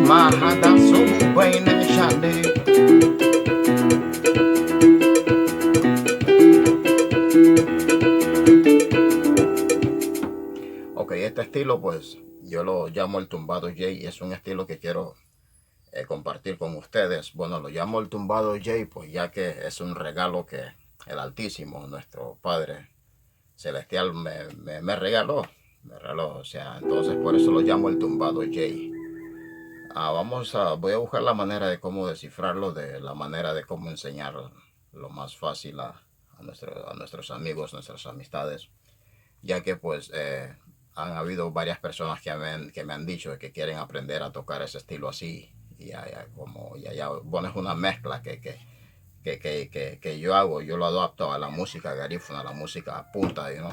mahada sumu baina shade. Ok, este estilo pues yo lo llamo el tumbado J y es un estilo que quiero compartir con ustedes. Bueno, lo llamo el tumbado J pues ya que es un regalo que el Altísimo, nuestro Padre Celestial, me regaló. O sea, entonces por eso lo llamo el tumbado J. Voy a buscar la manera de cómo descifrarlo, de la manera de cómo enseñar lo más fácil a nuestros amigos, nuestras amistades, ya que pues han habido varias personas que me han dicho que quieren aprender a tocar ese estilo así. Y bueno, es una mezcla que yo hago, yo lo adapto a la música garífuna, a la música punta, ¿no?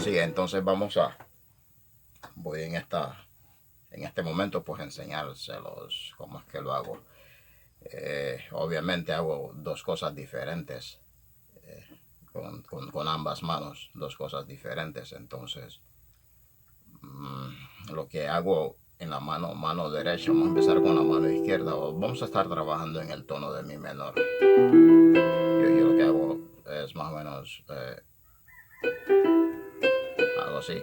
Sí, entonces voy en este momento pues enseñárselos cómo es que lo hago. Obviamente hago dos cosas diferentes con ambas manos, dos cosas diferentes. Entonces lo que hago en la mano derecha, vamos a empezar con la mano izquierda, vamos a estar trabajando en el tono de mi menor. Yo lo que hago es más o menos algo así.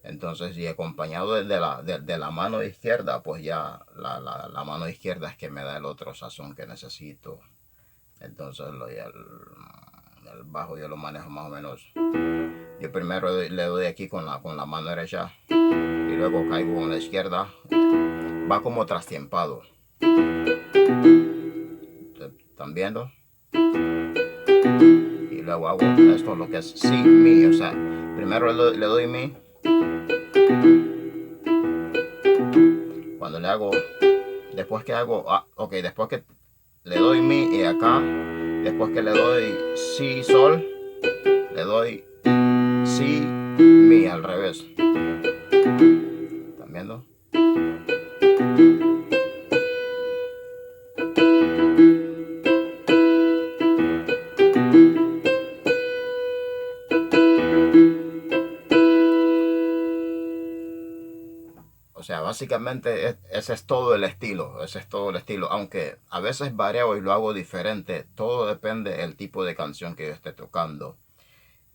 Entonces, y acompañado de la mano izquierda, pues ya la mano izquierda es que me da el otro sazón que necesito. Entonces el bajo yo lo manejo más o menos. Yo primero le doy aquí con la mano derecha y luego caigo con la izquierda. Va como trastiempado. ¿Están viendo? Y luego hago esto, lo que es si, mi. O sea, primero le doy mi. Cuando le hago, después que hago, después que le doy mi y acá, después que le doy si, sol, le doy si, mi al revés. ¿Están viendo? O sea, básicamente ese es todo el estilo, aunque a veces vareo y lo hago diferente, todo depende del tipo de canción que yo esté tocando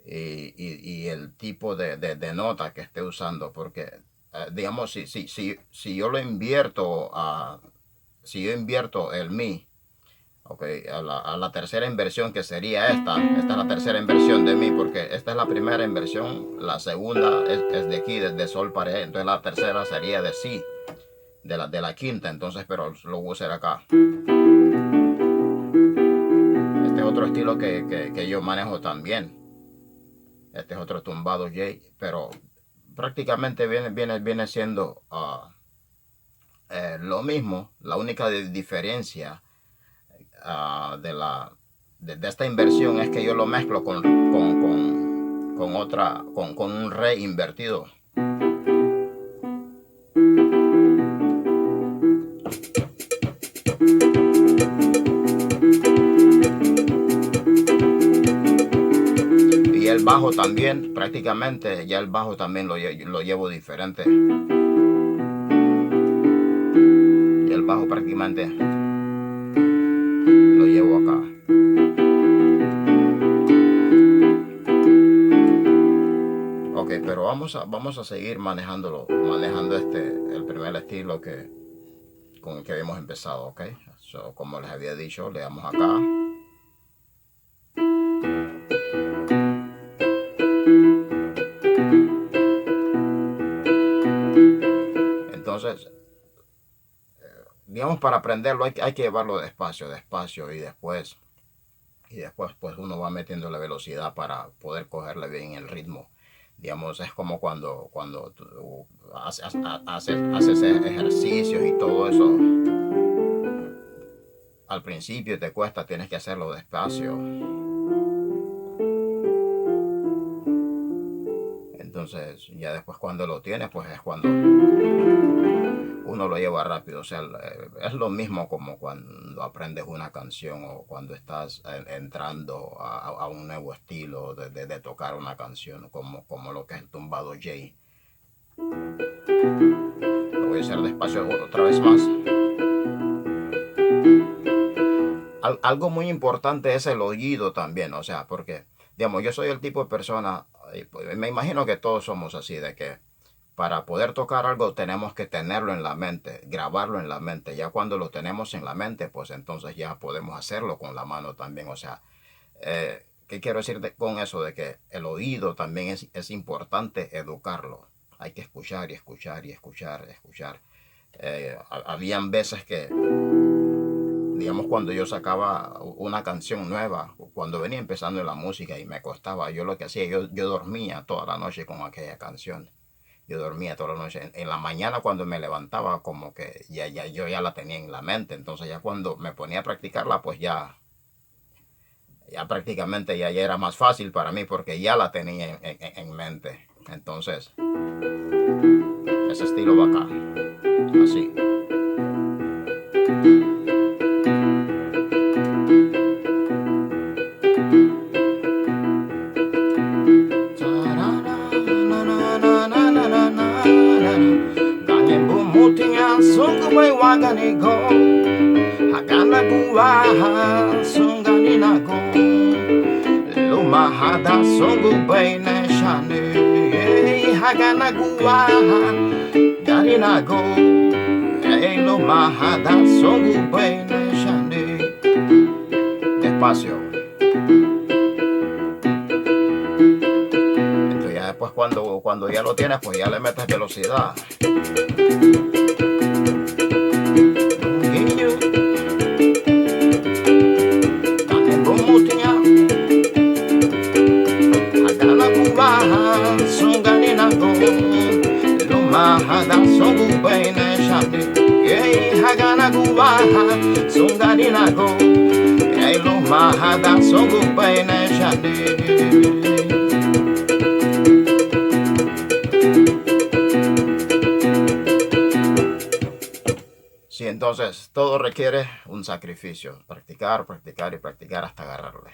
y el tipo de nota que esté usando, porque digamos, si yo lo invierto, si yo invierto el mi, okay, a la tercera inversión que sería esta es la tercera inversión de mi, porque esta es la primera inversión, la segunda es de aquí, desde sol para allá, entonces la tercera sería de si, de la quinta, entonces, pero lo voy a hacer acá. Este es otro estilo que yo manejo también. Este es otro tumbado J, pero prácticamente viene siendo lo mismo. La única diferencia de esta inversión es que yo lo mezclo con un re invertido. Y el bajo también, prácticamente ya el bajo también lo llevo diferente. Y el bajo prácticamente lo llevo acá. Ok, pero vamos a seguir manejando el primer estilo con el que habíamos empezado, ok. So, como les había dicho, le damos acá. Entonces, digamos, para aprenderlo hay que llevarlo despacio y después pues uno va metiendo la velocidad para poder cogerle bien el ritmo. Digamos, es como cuando tú haces ejercicios y todo eso. Al principio te cuesta, tienes que hacerlo despacio. Entonces, ya después cuando lo tienes, pues es cuando uno lo lleva rápido. O sea, es lo mismo como cuando aprendes una canción o cuando estás entrando a un nuevo estilo de tocar una canción, como lo que es el tumbado J. Lo voy a hacer despacio otra vez más. Algo muy importante es el oído también, o sea, porque, digamos, yo soy el tipo de persona, pues, me imagino que todos somos así, de que para poder tocar algo tenemos que tenerlo en la mente, grabarlo en la mente. Ya cuando lo tenemos en la mente, pues entonces ya podemos hacerlo con la mano también. O sea, ¿qué quiero decir con eso? De que el oído también es importante educarlo. Hay que escuchar y escuchar y escuchar, escuchar. Habían veces que, digamos, cuando yo sacaba una canción nueva, cuando venía empezando en la música y me costaba, yo lo que hacía, yo dormía toda la noche con aquella canción. Yo dormía toda la noche. En la mañana cuando me levantaba, como que yo ya la tenía en la mente. Entonces ya cuando me ponía a practicarla, pues ya prácticamente ya era más fácil para mí porque ya la tenía en mente. Entonces, ese estilo va acá. Así. Sungguh waganigo Hagana kuwaha sunganinago Lumahada sungguh baine shane Hagana kuwaha garinago Lumahada sungguh baine shane. Despacio. Entonces ya después cuando ya lo tienes, pues ya le metes velocidad. Lumahada sungguh baine shane Hagana kuwaha sunganinago Lumahada sungguh baine shane. Sí, entonces todo requiere un sacrificio, practicar, practicar y practicar hasta agarrarle.